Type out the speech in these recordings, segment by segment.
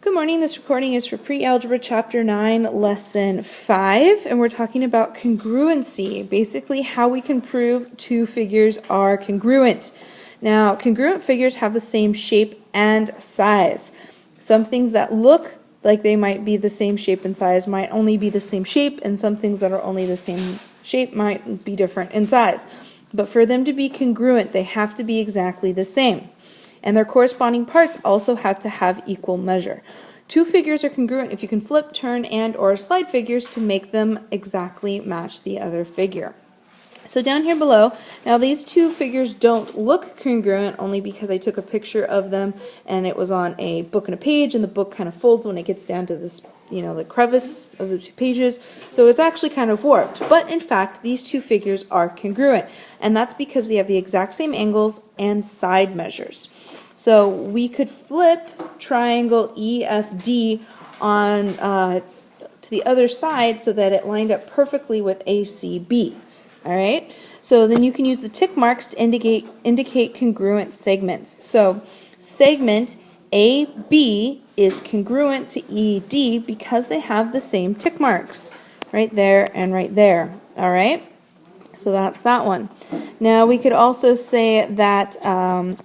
Good morning, this recording is for Pre-Algebra Chapter 9, Lesson 5, and we're talking about congruency, basically how we can prove two figures are congruent. Now, congruent figures have the same shape and size. Some things that look like they might be the same shape and size might only be the same shape, and some things that are only the same shape might be different in size. But for them to be congruent, they have to be exactly the same. And their corresponding parts also have to have equal measure. Two figures are congruent if you can flip, turn, and or slide figures to make them exactly match the other figure. So down here below, now these two figures don't look congruent only because I took a picture of them and it was on a book and a page, and the book kind of folds when it gets down to this, the crevice of the two pages. So it's actually kind of warped. But in fact, these two figures are congruent, and that's because they have the exact same angles and side measures. So we could flip triangle EFD on to the other side so that it lined up perfectly with ACB. All right. So then you can use the tick marks to indicate congruent segments. So segment AB is congruent to ED because they have the same tick marks, right there and right there. All right. So that's that one. Now we could also say that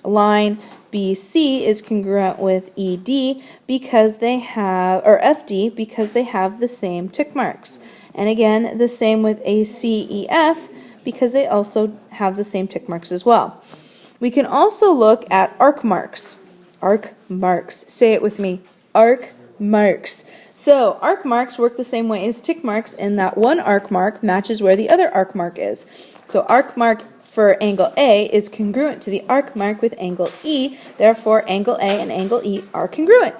line BC is congruent with ED because they have, or FD because they have the same tick marks. And again, the same with ACEF because they also have the same tick marks as well. We can also look at arc marks. Arc marks. Say it with me. Arc marks. So arc marks work the same way as tick marks in that one arc mark matches where the other arc mark is. So arc mark for angle A is congruent to the arc mark with angle E, therefore angle A and angle E are congruent,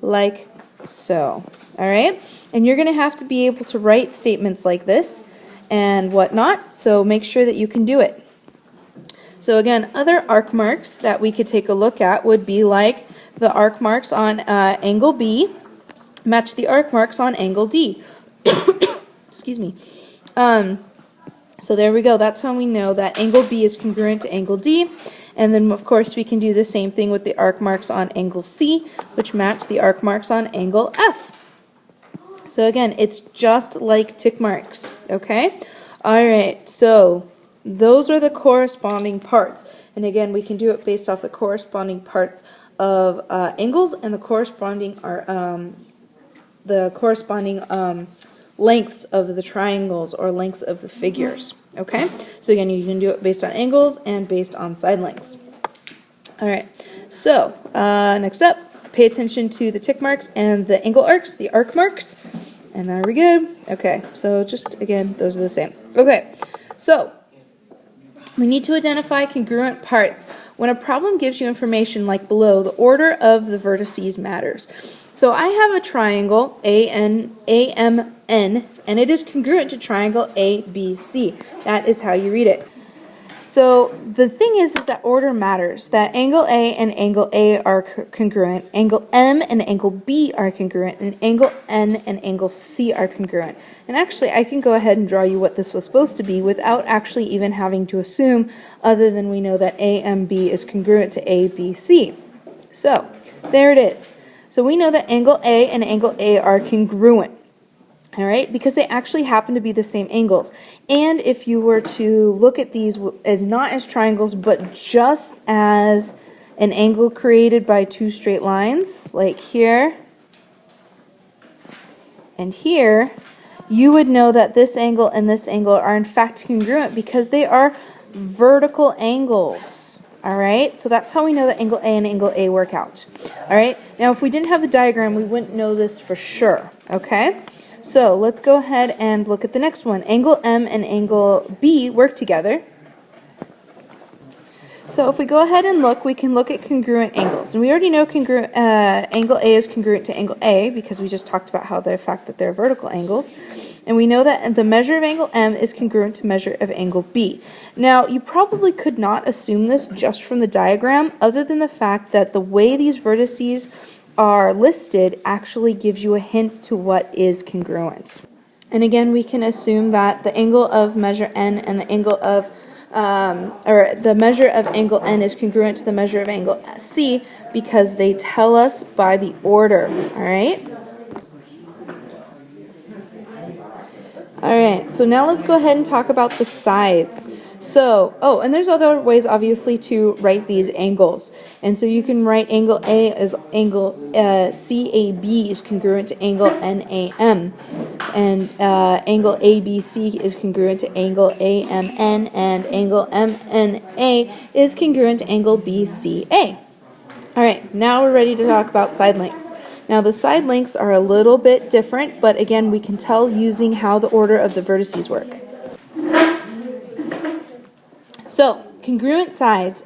like so. All right? And you're going to have to be able to write statements like this and whatnot, so make sure that you can do it. So again, other arc marks that we could take a look at would be like the arc marks on angle B match the arc marks on angle D. Excuse me. So there we go. That's how we know that angle B is congruent to angle D. And then, of course, we can do the same thing with the arc marks on angle C, which match the arc marks on angle F. So again, it's just like tick marks, okay? All right, so those are the corresponding parts. And again, we can do it based off the corresponding parts of angles and the corresponding lengths of the triangles or lengths of the figures, okay? So again, you can do it based on angles and based on side lengths. All right, so next up, pay attention to the tick marks and the angle arcs, the arc marks, and there we go. Okay, so just again, those are the same. Okay, so we need to identify congruent parts. When a problem gives you information like below, the order of the vertices matters. So I have a triangle, AMN, and it is congruent to triangle ABC. That is how you read it. So the thing is that order matters, that angle A and angle A are congruent, angle M and angle B are congruent, and angle N and angle C are congruent. And actually, I can go ahead and draw you what this was supposed to be without actually even having to assume, other than we know that AMB is congruent to ABC. So there it is. So we know that angle A and angle A are congruent. All right, because they actually happen to be the same angles. And if you were to look at these as not as triangles, but just as an angle created by two straight lines, like here and here, you would know that this angle and this angle are in fact congruent because they are vertical angles. All right, so that's how we know that angle A and angle A work out. All right, now if we didn't have the diagram, we wouldn't know this for sure, okay? So let's go ahead and look at the next one. Angle M and angle B work together. So if we go ahead and look, we can look at congruent angles. And we already know angle A is congruent to angle A because we just talked about how the fact that they're vertical angles. And we know that the measure of angle M is congruent to measure of angle B. Now, you probably could not assume this just from the diagram, other than the fact that the way these vertices are listed actually gives you a hint to what is congruent. And again, we can assume that the angle of measure N and the angle of or the measure of angle N is congruent to the measure of angle C because they tell us by the order, all right? All right, so now let's go ahead and talk about the sides. So, and there's other ways, obviously, to write these angles. And so you can write angle A as angle CAB is congruent to angle NAM. And angle ABC is congruent to angle AMN, and angle MNA is congruent to angle BCA. All right, now we're ready to talk about side lengths. Now the side lengths are a little bit different, but again, we can tell using how the order of the vertices work. So, congruent sides,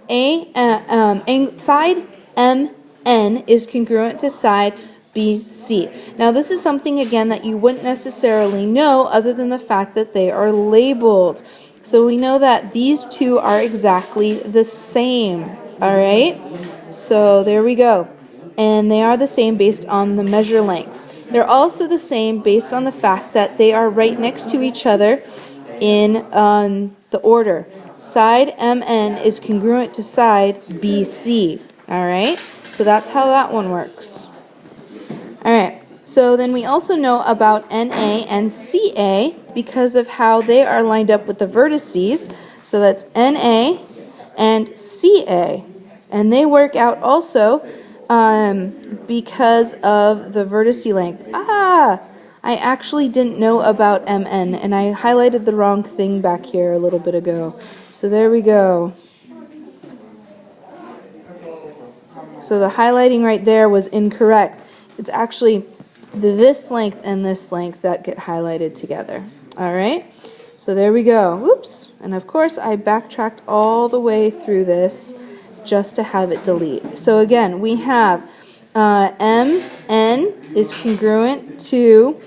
side MN is congruent to side BC. Now this is something, again, that you wouldn't necessarily know other than the fact that they are labeled. So we know that these two are exactly the same, all right? So there we go. And they are the same based on the measure lengths. They're also the same based on the fact that they are right next to each other in the order. Side MN is congruent to side BC. All right? So that's how that one works. All right. So then we also know about NA and CA because of how they are lined up with the vertices. So that's NA and CA. And they work out also because of the vertice length. I actually didn't know about MN, and I highlighted the wrong thing back here a little bit ago. So there we go. So the highlighting right there was incorrect. It's actually this length and this length that get highlighted together. All right? So there we go. Whoops. And of course, I backtracked all the way through this just to have it delete. So again, we have MN is congruent to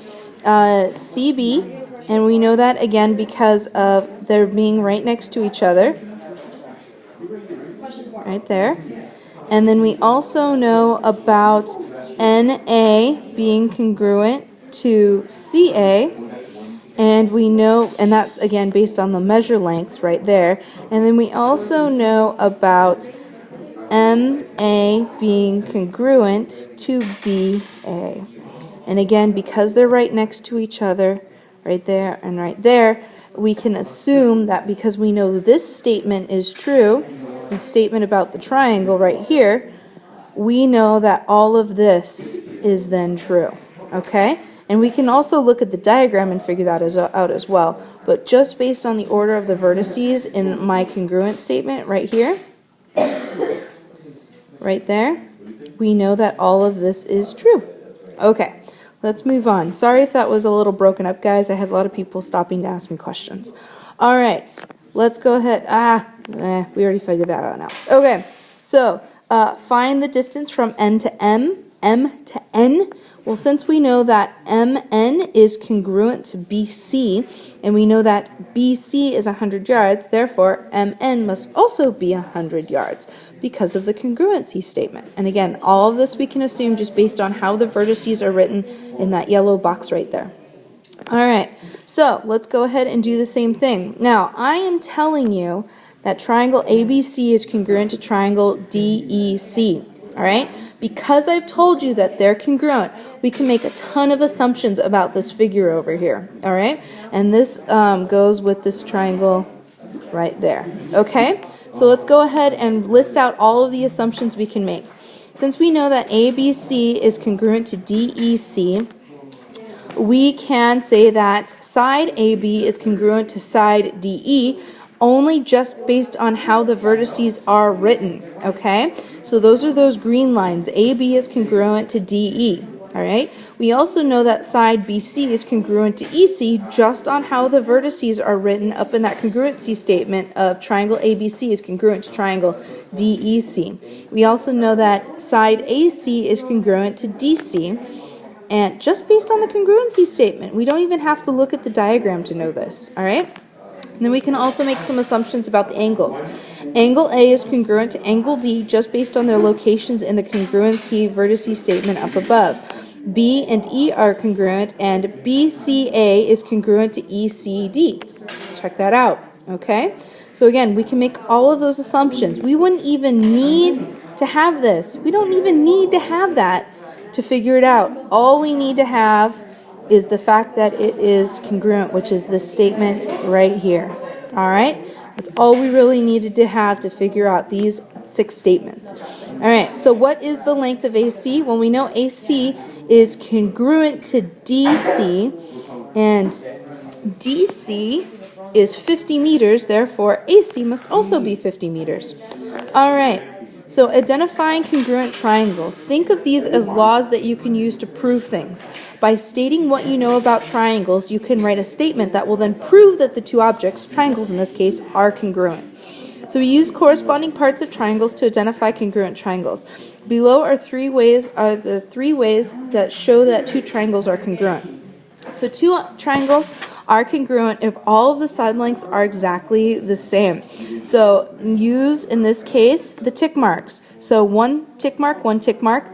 CB, and we know that again because of their being right next to each other, right there. And then we also know about NA being congruent to CA, and we know, and that's again based on the measure lengths right there. And then we also know about MA being congruent to BA. And again, because they're right next to each other, right there and right there, we can assume that because we know this statement is true, the statement about the triangle right here, we know that all of this is then true, okay? And we can also look at the diagram and figure that out as well. But just based on the order of the vertices in my congruent statement right here, right there, we know that all of this is true. Okay, let's move on. Sorry if that was a little broken up, guys. I had a lot of people stopping to ask me questions. All right, let's go ahead. We already figured that out now. Okay, so find the distance from N to M, M to N. Well, since we know that MN is congruent to BC, and we know that BC is 100 yards, therefore MN must also be 100 yards because of the congruency statement. And again, all of this we can assume just based on how the vertices are written in that yellow box right there. All right, so let's go ahead and do the same thing. Now, I am telling you that triangle ABC is congruent to triangle DEC, all right? Because I've told you that they're congruent, we can make a ton of assumptions about this figure over here, all right? And this goes with this triangle right there, okay? So let's go ahead and list out all of the assumptions we can make. Since we know that ABC is congruent to DEC, we can say that side AB is congruent to side DE only just based on how the vertices are written, okay? So those are those green lines. AB is congruent to DE, all right? We also know that side BC is congruent to EC just on how the vertices are written up in that congruency statement of triangle ABC is congruent to triangle DEC. We also know that side AC is congruent to DC, and just based on the congruency statement. We don't even have to look at the diagram to know this, all right? And then we can also make some assumptions about the angles. Angle A is congruent to angle D just based on their locations in the congruency vertices statement up above. B and E are congruent, and BCA is congruent to ECD. Check that out, okay? So again, we can make all of those assumptions. We wouldn't even need to have this. We don't even need to have that to figure it out. All we need to have is the fact that it is congruent, which is this statement right here. All right? That's all we really needed to have to figure out these 6 statements. All right, so what is the length of AC? Well, we know AC is congruent to DC, and DC is 50 meters, therefore AC must also be 50 meters. All right, so identifying congruent triangles. Think of these as laws that you can use to prove things. By stating what you know about triangles, you can write a statement that will then prove that the two objects, triangles in this case, are congruent. So we use corresponding parts of triangles to identify congruent triangles. Below are the three ways that show that two triangles are congruent. So two triangles are congruent if all of the side lengths are exactly the same. So use, in this case, the tick marks. So one tick mark,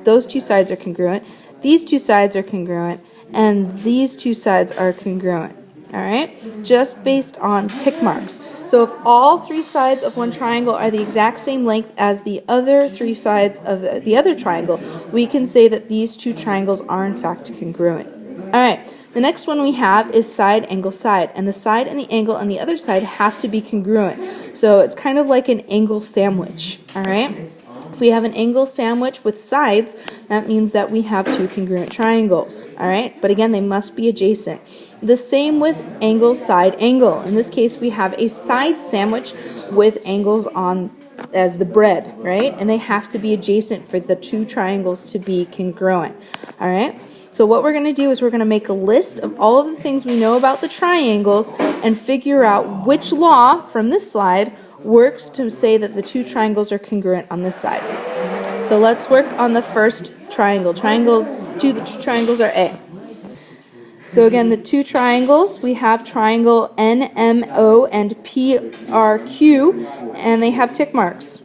those two sides are congruent. These two sides are congruent, and these two sides are congruent. All right, just based on tick marks. So if all 3 sides of one triangle are the exact same length as the other 3 sides of the other triangle, we can say that these two triangles are in fact congruent. All right, the next one we have is side, angle, side. And the side and the angle on the other side have to be congruent. So it's kind of like an angle sandwich. All right. If we have an angle sandwich with sides, that means that we have two congruent triangles. All right, but again, they must be adjacent. The same with angle, side, angle. In this case, we have a side sandwich with angles on as the bread, right? And they have to be adjacent for the two triangles to be congruent. All right. So what we're going to do is we're going to make a list of all of the things we know about the triangles and figure out which law from this slide works to say that the two triangles are congruent on this side. So let's work on the first triangle. The two triangles are A. So again, the two triangles, we have triangle NMO and PRQ, and they have tick marks.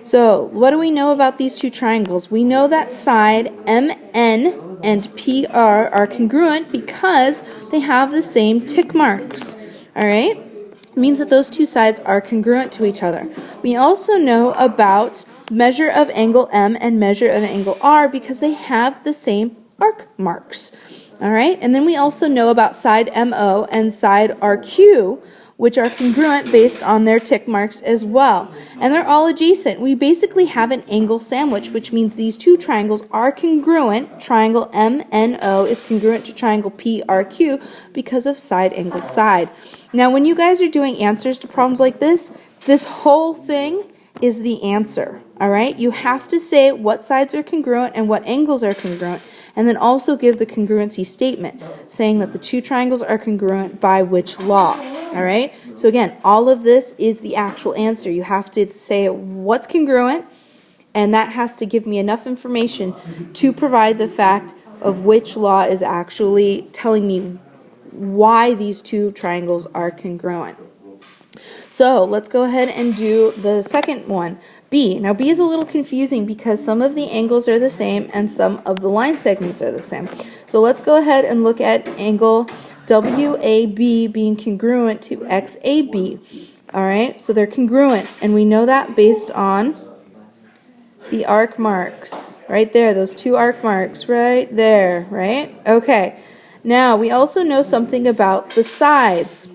So what do we know about these two triangles? We know that side MN and PR are congruent because they have the same tick marks. All right? It means that those two sides are congruent to each other. We also know about measure of angle M and measure of angle R because they have the same arc marks. All right? And then we also know about side MO and side RQ, which are congruent based on their tick marks as well. And they're all adjacent. We basically have an angle sandwich, which means these two triangles are congruent. Triangle MNO is congruent to triangle PRQ because of side, angle, side. Now, when you guys are doing answers to problems like this whole thing is the answer, all right? You have to say what sides are congruent and what angles are congruent, and then also give the congruency statement, saying that the two triangles are congruent by which law, all right? So again, all of this is the actual answer. You have to say what's congruent, and that has to give me enough information to provide the fact of which law is actually telling me why these two triangles are congruent. So let's go ahead and do the second one, B. Now B is a little confusing because some of the angles are the same and some of the line segments are the same. So let's go ahead and look at angle WAB being congruent to XAB. All right, so they're congruent, and we know that based on the arc marks right there, those two arc marks right there, right? Okay, now we also know something about the sides.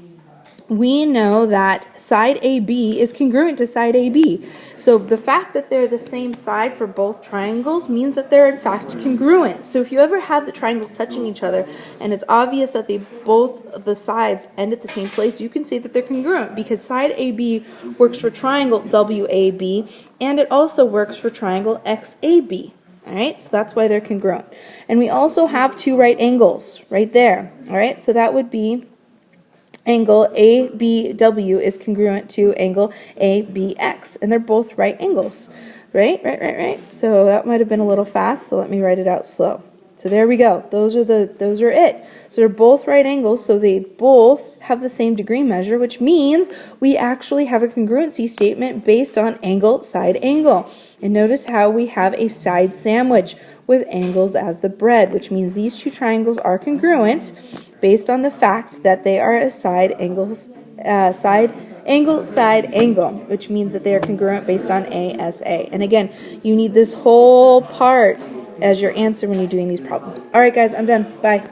We know that side AB is congruent to side AB. So the fact that they're the same side for both triangles means that they're in fact congruent. So if you ever have the triangles touching each other and it's obvious that both the sides end at the same place, you can say that they're congruent because side AB works for triangle WAB and it also works for triangle XAB. All right, so that's why they're congruent. And we also have two right angles right there. All right, so that would be angle ABW is congruent to angle ABX, and they're both right angles, right? So that might have been a little fast, so let me write it out slow. So there we go. Those are it. So they're both right angles, so they both have the same degree measure, which means we actually have a congruency statement based on angle, side, angle. And notice how we have a side sandwich with angles as the bread, which means these two triangles are congruent based on the fact that they are a side Angle, side, angle, which means that they are congruent based on ASA. And again, you need this whole part as your answer when you're doing these problems. All right, guys, I'm done. Bye.